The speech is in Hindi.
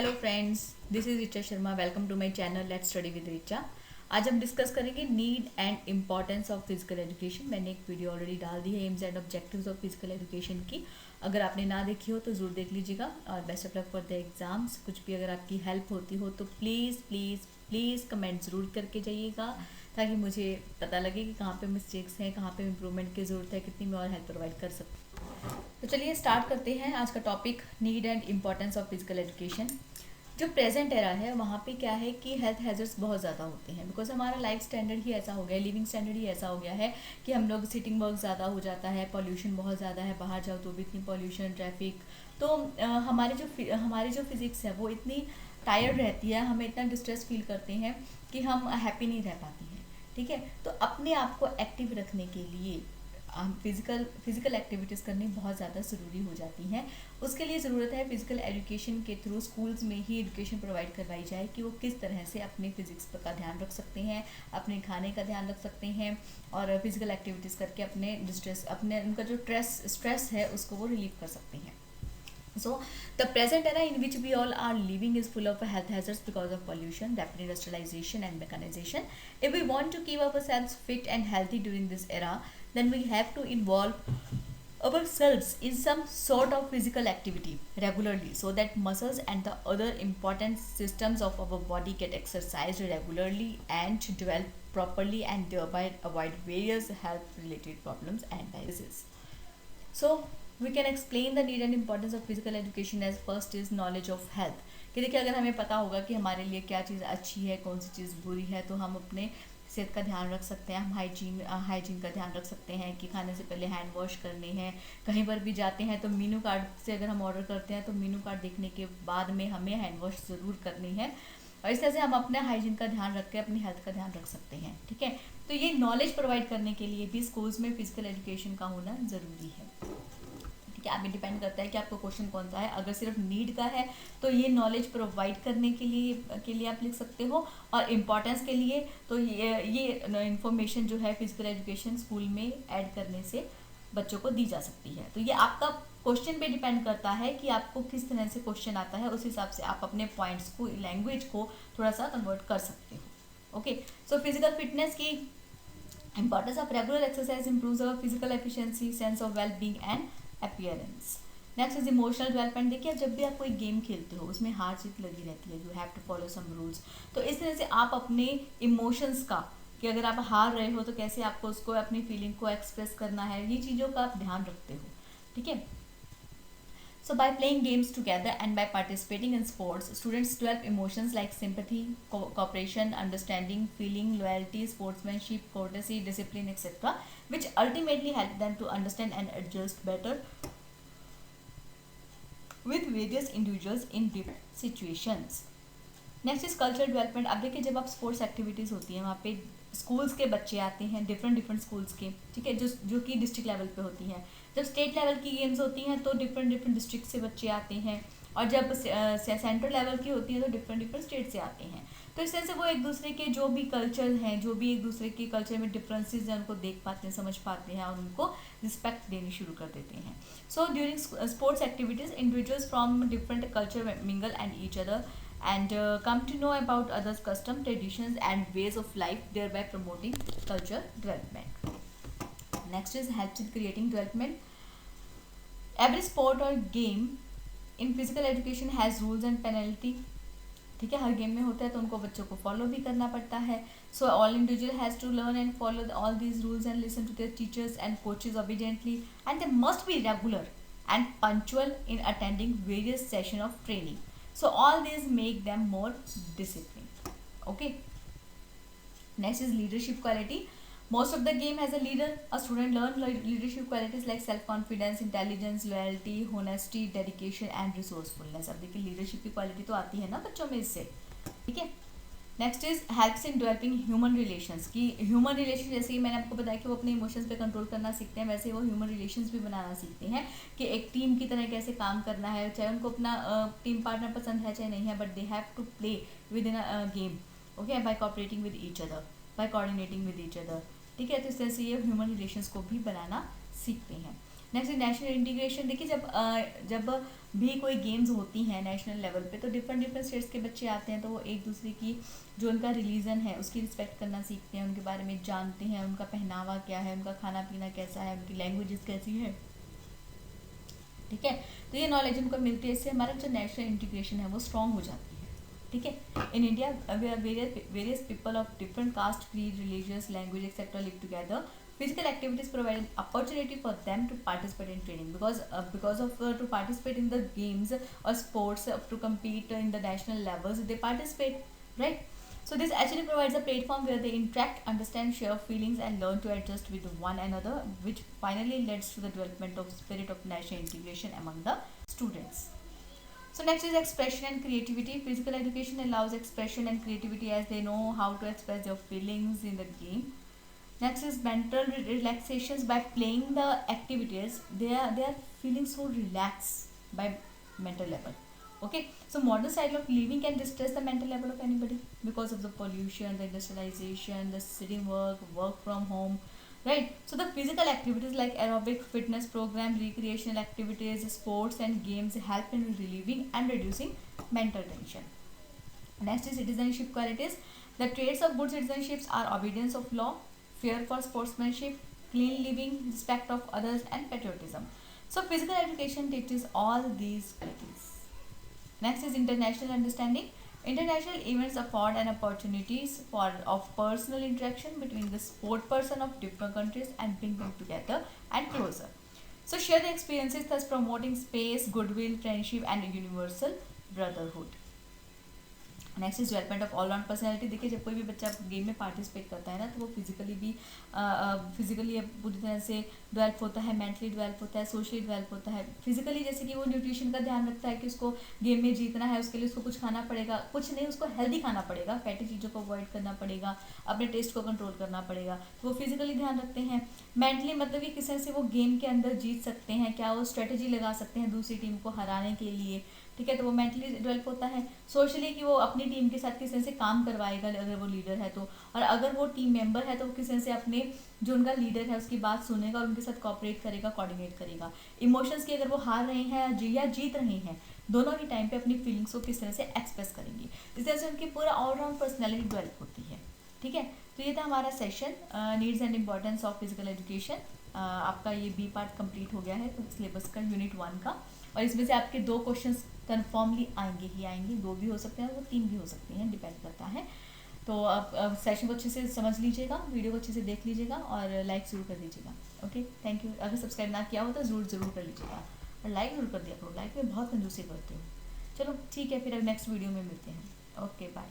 Hello friends, this is Richa Sharma. Welcome to my channel let's study with Richa. आज हम डिस्कस करेंगे need and importance of physical education. मैंने एक वीडियो ऑलरेडी डाल दी है aims and objectives of physical education की। अगर आपने ना देखी हो तो ज़रूर देख लीजिएगा। और best of luck for the exams. कुछ भी अगर आपकी हेल्प होती हो तो प्लीज़ प्लीज़ प्लीज़ कमेंट ज़रूर करके जाइएगा, ताकि मुझे पता लगे कि कहाँ पे मिस्टेक्स हैं, कहाँ पे इम्प्रूवमेंट की ज़रूरत है, कितनी मैं और हेल्प प्रोवाइड कर सकती हूँ। तो चलिए स्टार्ट करते हैं आज का topic, need and importance of physical education. जो प्रेजेंट एरा है वहाँ पे क्या है कि हेल्थ हैजर्ड्स बहुत ज़्यादा होते हैं, बिकॉज हमारा लाइफ स्टैंडर्ड ही ऐसा हो गया है, लिविंग स्टैंडर्ड ही ऐसा हो गया है कि हम लोग सिटिंग वर्क ज़्यादा हो जाता है, पॉल्यूशन बहुत ज़्यादा है, बाहर जाओ तो भी इतनी पॉल्यूशन, ट्रैफिक। तो हमारी जो फिज़िक्स है वो इतनी टायर्ड रहती है, हमें इतना डिस्ट्रेस फील करते हैं कि हम हैप्पी नहीं रह पाती हैं। ठीक है, तो अपने आप को एक्टिव रखने के लिए फिज़िकल एक्टिविटीज़ करनी बहुत ज़्यादा ज़रूरी हो जाती हैं। उसके लिए ज़रूरत है फिज़िकल एजुकेशन के थ्रू स्कूल्स में ही एजुकेशन प्रोवाइड करवाई जाए कि वो किस तरह से अपने फिज़िक्स का ध्यान रख सकते हैं, अपने खाने का ध्यान रख सकते हैं और फिज़िकल एक्टिविटीज़ करके अपने उनका जो स्ट्रेस है उसको वो रिलीव कर सकते हैं। So, the present era in which we all are living is full of health hazards because of pollution, rapid industrialization, and mechanization. If we want to keep ourselves fit and healthy during this era, then we have to involve ourselves in some sort of physical activity regularly, so that muscles and the other important systems of our body get exercised regularly and to develop properly, and thereby avoid various health related problems and diseases. So we can explain the need and importance of physical education as first is knowledge of health। कि देखिए, अगर हमें पता होगा कि हमारे लिए क्या चीज़ अच्छी है, कौन सी चीज़ बुरी है, तो हम अपने सेहत का ध्यान रख सकते हैं। हम हाइजीन का ध्यान रख सकते हैं कि खाने से पहले हैंड वॉश करने हैं। कहीं पर भी जाते हैं तो मीनू कार्ड से अगर हम ऑर्डर करते हैं तो मीनू कार्ड देखने के बाद में हमें हैंड वॉश ज़रूर करनी है। और इस तरह से हम अपने हाइजीन का ध्यान रख के अपनी हेल्थ का ध्यान रख सकते हैं। ठीक है, तो ये नॉलेज प्रोवाइड करने के लिए भी स्कूल्स में फिजिकल एजुकेशन का होना ज़रूरी है। ठीक है, आप में डिपेंड करता है कि आपको क्वेश्चन कौन सा है। अगर सिर्फ नीड का है तो ये नॉलेज प्रोवाइड करने के लिए आप लिख सकते हो, और इम्पोर्टेंस के लिए तो ये इन्फॉर्मेशन जो है फिजिकल एजुकेशन स्कूल में ऐड करने से बच्चों को दी जा सकती है। तो ये आपका क्वेश्चन पे डिपेंड करता है कि आपको किस तरह से क्वेश्चन आता है, उस हिसाब से आप अपने पॉइंट्स को, लैंग्वेज को थोड़ा सा कन्वर्ट कर सकते हो। ओके, सो फिजिकल फिटनेस की importance of regular exercise improves our physical efficiency, sense of well-being and appearance. Next is emotional development. देखिए, जब भी आप कोई गेम खेलते हो उसमें हार जीत लगी रहती है, you have to follow some rules. तो इस तरह से आप अपने इमोशंस का, कि अगर आप हार रहे हो तो कैसे आपको उसको, अपनी फीलिंग को एक्सप्रेस करना है, ये चीज़ों का आप ध्यान रखते हो। ठीक है, so by playing games together and by participating in sports, students develop emotions like sympathy, cooperation, understanding, feeling, loyalty, sportsmanship, courtesy, discipline, etc., which ultimately help them to understand and adjust better with various individuals in different situations. Next is cultural development. अब देखिए, जब आप स्पोर्ट्स एक्टिविटीज़ होती हैं वहाँ पे स्कूल्स के बच्चे आते हैं, डिफरेंट स्कूल्स के। ठीक है, जो कि डिस्ट्रिक्ट लेवल पे होती हैं। जब स्टेट लेवल की गेम्स होती हैं तो डिफरेंट डिस्ट्रिक्ट से बच्चे आते हैं, और जब सेंट्रल लेवल की होती है तो डिफरेंट स्टेट से आते हैं। तो इस तरह से वो एक दूसरे के जो भी कल्चर हैं, जो भी एक दूसरे के कल्चर में डिफरेंसेस हैं, उनको देख पाते हैं, समझ पाते हैं और उनको रिस्पेक्ट देनी शुरू कर देते हैं। So during sports activities individuals from different culture mingle and each other and come to know about others' custom, traditions and ways of life, thereby promoting culture development. Next is helps in creating development. Every sport or game in physical education has rules and penalty. ठीक है, हर गेम में होता है तो उनको बच्चों को फॉलो भी करना पड़ता है। So all individual has to learn and follow all these rules and listen to their teachers and coaches obediently, and they must be regular and punctual in attending various sessions of training. So all these make them more disciplined. Okay, next is leadership quality. Most of the game has a leader. A student learn leadership qualities like self confidence, intelligence, loyalty, honesty, dedication and resourcefulness. अब देखिए, leadership की quality तो आती है ना बच्चों में इससे। ठीक है, next is helps in developing human relations. की ह्यूमन रिलेशन, जैसे कि मैंने आपको बताया कि वो अपने इमोशंस पे कंट्रोल करना सीखते हैं, वैसे वो ह्यूमन रिलेशंस भी बनाना सीखते हैं कि एक टीम की तरह कैसे काम करना है। चाहे उनको अपना टीम पार्टनर पसंद है चाहे नहीं है, but they have to play within a game. Okay, by cooperating with each other, by coordinating with each other. ठीक है, तो इस तरह से ये ह्यूमन रिलेशंस को भी बनाना सीखते हैं। Next national integration. देखिए जब भी कोई गेम्स होती हैं नेशनल लेवल पे, तो डिफरेंट डिफरेंट स्टेट्स के बच्चे आते हैं, तो वो एक दूसरे की जो उनका रिलीजन है उसकी रिस्पेक्ट करना सीखते हैं, उनके बारे में जानते हैं, उनका पहनावा क्या है, उनका खाना पीना कैसा है, उनकी लैंग्वेजेस कैसी है, ठीक है। तो ये नॉलेज उनको मिलती है, इससे हमारा जो नेशनल इंटीग्रेशन है वो स्ट्रॉन्ग हो जाती है, ठीक है। In India various people of different caste, creed, religious, language etcetera live together. Physical activities provide an opportunity for them to participate in training, because of to participate in the games or sports, to compete in the national levels they participate, right? So this actually provides a platform where they interact, understand, share feelings, and learn to adjust with one another, which finally leads to the development of spirit of national integration among the students. So next is expression and creativity. Physical education allows expression and creativity as they know how to express their feelings in the game. Next is mental relaxations. By playing the activities, they are feeling so relaxed by mental level. Okay, so modern style of living can distress the mental level of anybody because of the pollution, the industrialization, the sitting work from home, right? So the physical activities like aerobic fitness program, recreational activities, sports and games help in relieving and reducing mental tension. Next is citizenship qualities. The traits of good citizenships are obedience of law, fear for sportsmanship, clean living, respect of others, and patriotism. So physical education teaches all these qualities. Next is international understanding. International events afford an opportunities of personal interaction between the sport person of different countries and bring them together and closer. So share the experiences, thus promoting space, goodwill, friendship, and universal brotherhood. Next is development of allround personality. देखिए जब कोई भी बच्चा गेम में पार्टिसिपेट करता है ना, तो वो फिजिकली भी फिजिकली पूरी तरह से डेवलप होता है, मेंटली डेवलप होता है, सोशली डेवलप होता है. फिजिकली जैसे कि वो न्यूट्रिशन का ध्यान रखता है कि उसको गेम में जीतना है, उसके लिए उसको कुछ खाना पड़ेगा, कुछ नहीं उसको हेल्दी खाना पड़ेगा, फैटी चीज़ों को अवॉइड करना पड़ेगा, अपने टेस्ट को कंट्रोल करना पड़ेगा, तो वो फिजिकली ध्यान रखते हैं. मेंटली मतलब कि किस तरह से वो गेम के अंदर जीत सकते हैं, क्या वो स्ट्रेटेजी लगा सकते हैं दूसरी टीम को हराने के लिए, ठीक है, तो वो मेंटली डेवलप होता है. सोशली कि वो अपनी टीम के साथ किस तरह से काम करवाएगा अगर वो लीडर है तो, और अगर वो टीम मेंबर है तो वो किस तरह से अपने जो उनका लीडर है उसकी बात सुनेगा और उनके साथ कोऑपरेट करेगा, कोऑर्डिनेट करेगा. इमोशंस की अगर वो हार रहे हैं या जीत रहे हैं, दोनों ही टाइम पे अपनी फीलिंग्स को किस तरह से एक्सप्रेस करेंगे, इस तरह से उनकी पूरा ऑलराउंड पर्सनैलिटी डेवलप होती है, ठीक है. तो ये था हमारा session needs and importance of physical education. आपका ये बी पार्ट कंप्लीट हो गया है तो सिलेबस का यूनिट 1 का, और इसमें से आपके 2 क्वेश्चंस कन्फर्मली आएंगे ही आएंगे, 2 भी हो सकते हैं, वो 3 भी हो सकते हैं, डिपेंड करता है. तो आप सेशन को अच्छे से समझ लीजिएगा, वीडियो को अच्छे से देख लीजिएगा और लाइक जरूर कर दीजिएगा. Okay, thank you. अगर सब्सक्राइब ना किया हो तो जरूर कर लीजिएगा और लाइक जरूर कर दिया करो, लाइक में बहुत कंजूसी करते हो. चलो ठीक है, फिर नेक्स्ट वीडियो में मिलते हैं. Okay bye.